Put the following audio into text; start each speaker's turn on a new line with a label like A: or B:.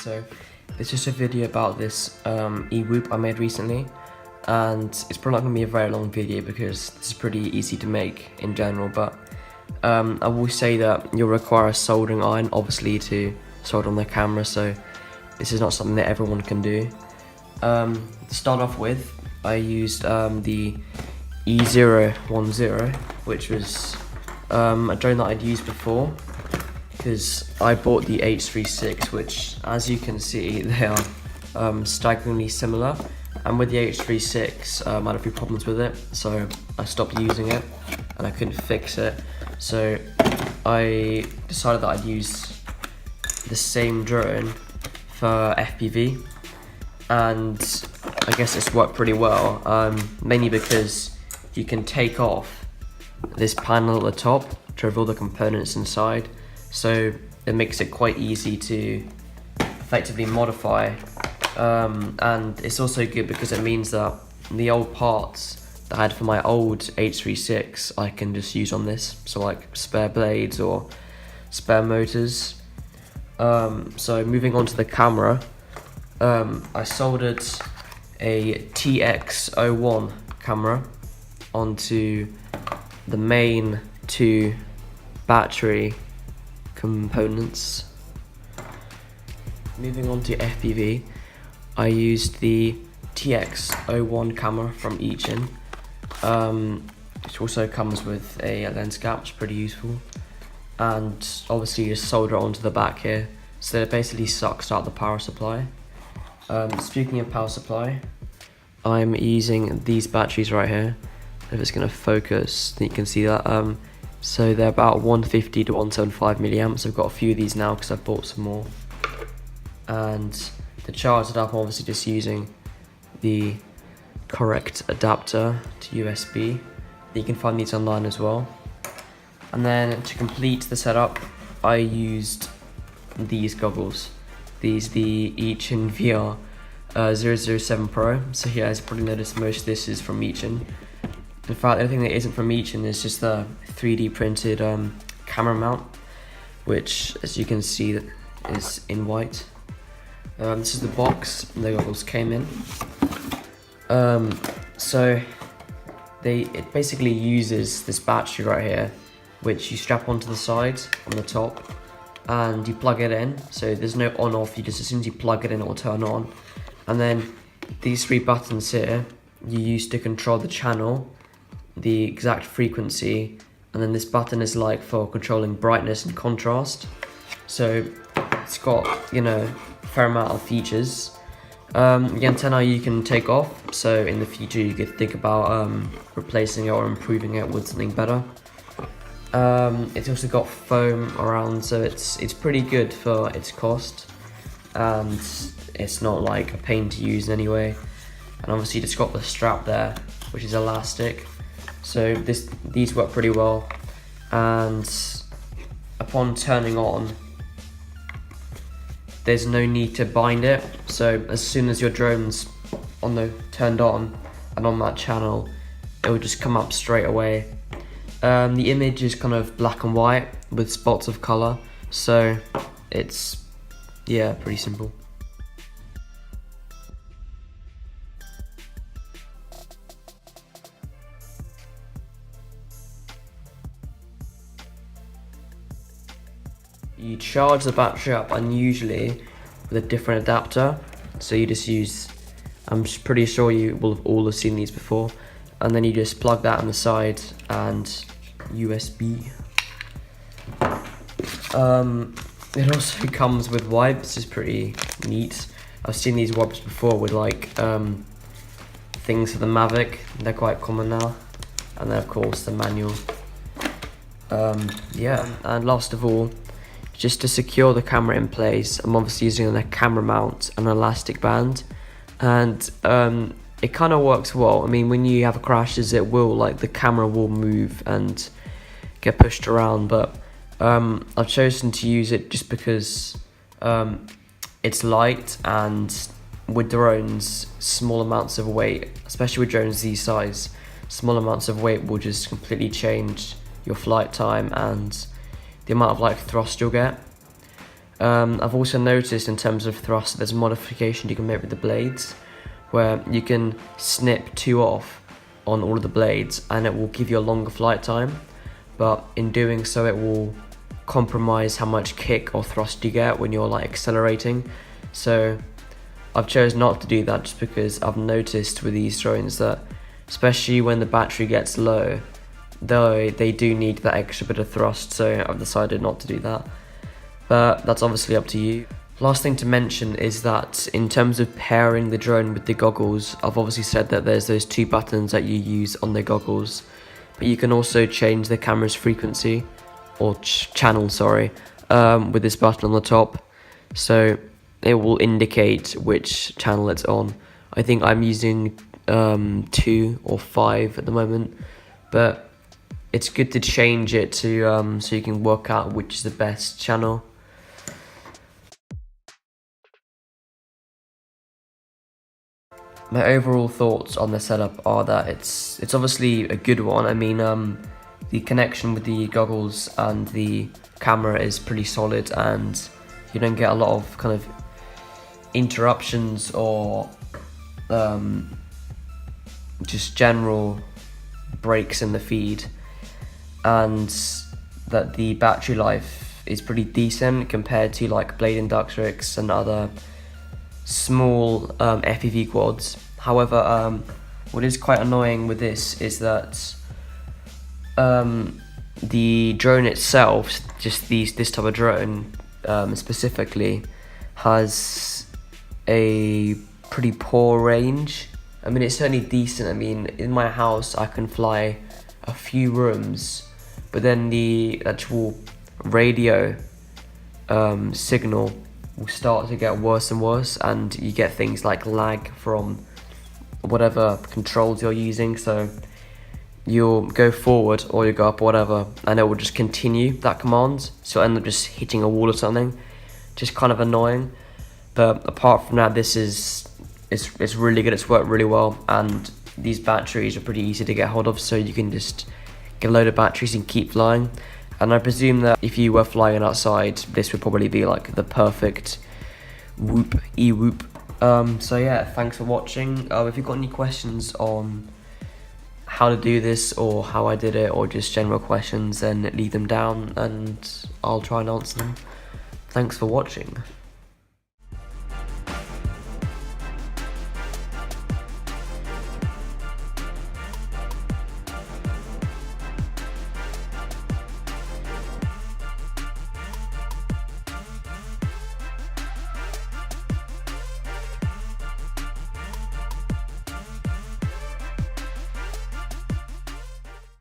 A: So it's just a video about this E-Whoop I made recently, and it's probably not going to be a very long video because this is pretty easy to make in general, but I will say that you'll require a soldering iron obviously to solder on the camera, so this is not something that everyone can do. To start off with, I used the E010, which was a drone that I'd used before, because I bought the H36, which, as you can see, they are staggeringly similar. And with the H36, I had a few problems with it, so I stopped using it and I couldn't fix it. So I decided that I'd use the same drone for FPV, and I guess it's worked pretty well, mainly because you can take off this panel at the top to reveal the components inside, so it makes it quite easy to effectively modify, and it's also good because it means that the old parts that I had for my old H36 I can just use on this, so like spare blades or spare motors. So moving on to the camera, I soldered a Tx01 camera onto the main two battery components. Moving on to FPV, I used the Tx01 camera from E010, which also comes with a lens cap, which is pretty useful. And obviously you just solder it onto the back here, so that it basically sucks out the power supply. Speaking of power supply, I'm using these batteries right here. If it's going to focus, you can see that. So they're about 150 to 175 milliamps. I've got a few of these now because I've bought some more. And to charge it up, I'm obviously just using the correct adapter to USB. You can find these online as well. And then to complete the setup, I used these goggles. These, the E010 VR 007 Pro. So here, as you probably noticed, most of this is from E010. In fact, the only thing that isn't from E010 is just the 3D printed camera mount, which, as you can see, is in white. This is the box the goggles came in. So it basically uses this battery right here, which you strap onto the sides on the top, and you plug it in. So there's no on off, you just, as soon as you plug it in, it will turn on. And then these three buttons here you use to control the channel, the exact frequency, and then this button is like for controlling brightness and contrast. So it's got, you know, a fair amount of features. The antenna you can take off, so in the future you could think about replacing it or improving it with something better. It's also got foam around, so it's pretty good for its cost, and it's not like a pain to use anyway. And obviously it's got the strap there, which is elastic, so these work pretty well. And upon turning on, there's no need to bind it, so as soon as your drone's turned on and on that channel, it will just come up straight away. The image is kind of black and white with spots of colour, so it's, yeah, pretty simple. You charge the battery up unusually with a different adapter, so you just use, I'm pretty sure you will have all seen these before, and then you just plug that on the side and USB. It also comes with wipes, which is pretty neat. I've seen these wipes before with like things for the Mavic, they're quite common now. And then of course the manual. Yeah, and last of all, just to secure the camera in place, I'm obviously using a camera mount and an elastic band, and it kind of works well. I mean, when you have crashes, it will, like, the camera will move and get pushed around, but I've chosen to use it just because it's light, and with drones, small amounts of weight, especially with drones these size, small amounts of weight will just completely change your flight time and the amount of like thrust you'll get. I've also noticed in terms of thrust, there's a modification you can make with the blades, where you can snip 2 off on all of the blades and it will give you a longer flight time, but in doing so it will compromise how much kick or thrust you get when you're like accelerating. So I've chosen not to do that, just because I've noticed with these drones that especially when the battery gets low, though they do need that extra bit of thrust, so I've decided not to do that. But that's obviously up to you. Last thing to mention is that in terms of pairing the drone with the goggles, I've obviously said that there's those 2 buttons that you use on the goggles, but you can also change the camera's frequency, or channel, sorry, with this button on the top. So it will indicate which channel it's on. I think I'm using 2 or 5 at the moment, but it's good to change it to so you can work out which is the best channel. My overall thoughts on the setup are that it's obviously a good one. I mean, the connection with the goggles and the camera is pretty solid, and you don't get a lot of kind of interruptions or just general breaks in the feed, and that the battery life is pretty decent compared to like Blade Inductrix and other small FPV quads. However, what is quite annoying with this is that the drone itself, just this type of drone specifically, has a pretty poor range. I mean, it's certainly decent. I mean, in my house I can fly a few rooms, but then the actual radio signal will start to get worse and worse, and you get things like lag from whatever controls you're using. So you'll go forward or you go up or whatever, and it will just continue that command, so end up just hitting a wall or something. Just kind of annoying. But apart from that, it's really good. It's worked really well, and these batteries are pretty easy to get hold of, so you can just get a load of batteries and keep flying. And I presume that if you were flying outside, this would probably be like the perfect whoop, E-whoop. So yeah, thanks for watching. If you've got any questions on how to do this, or how I did it, or just general questions, then leave them down and I'll try and answer them. Thanks for watching.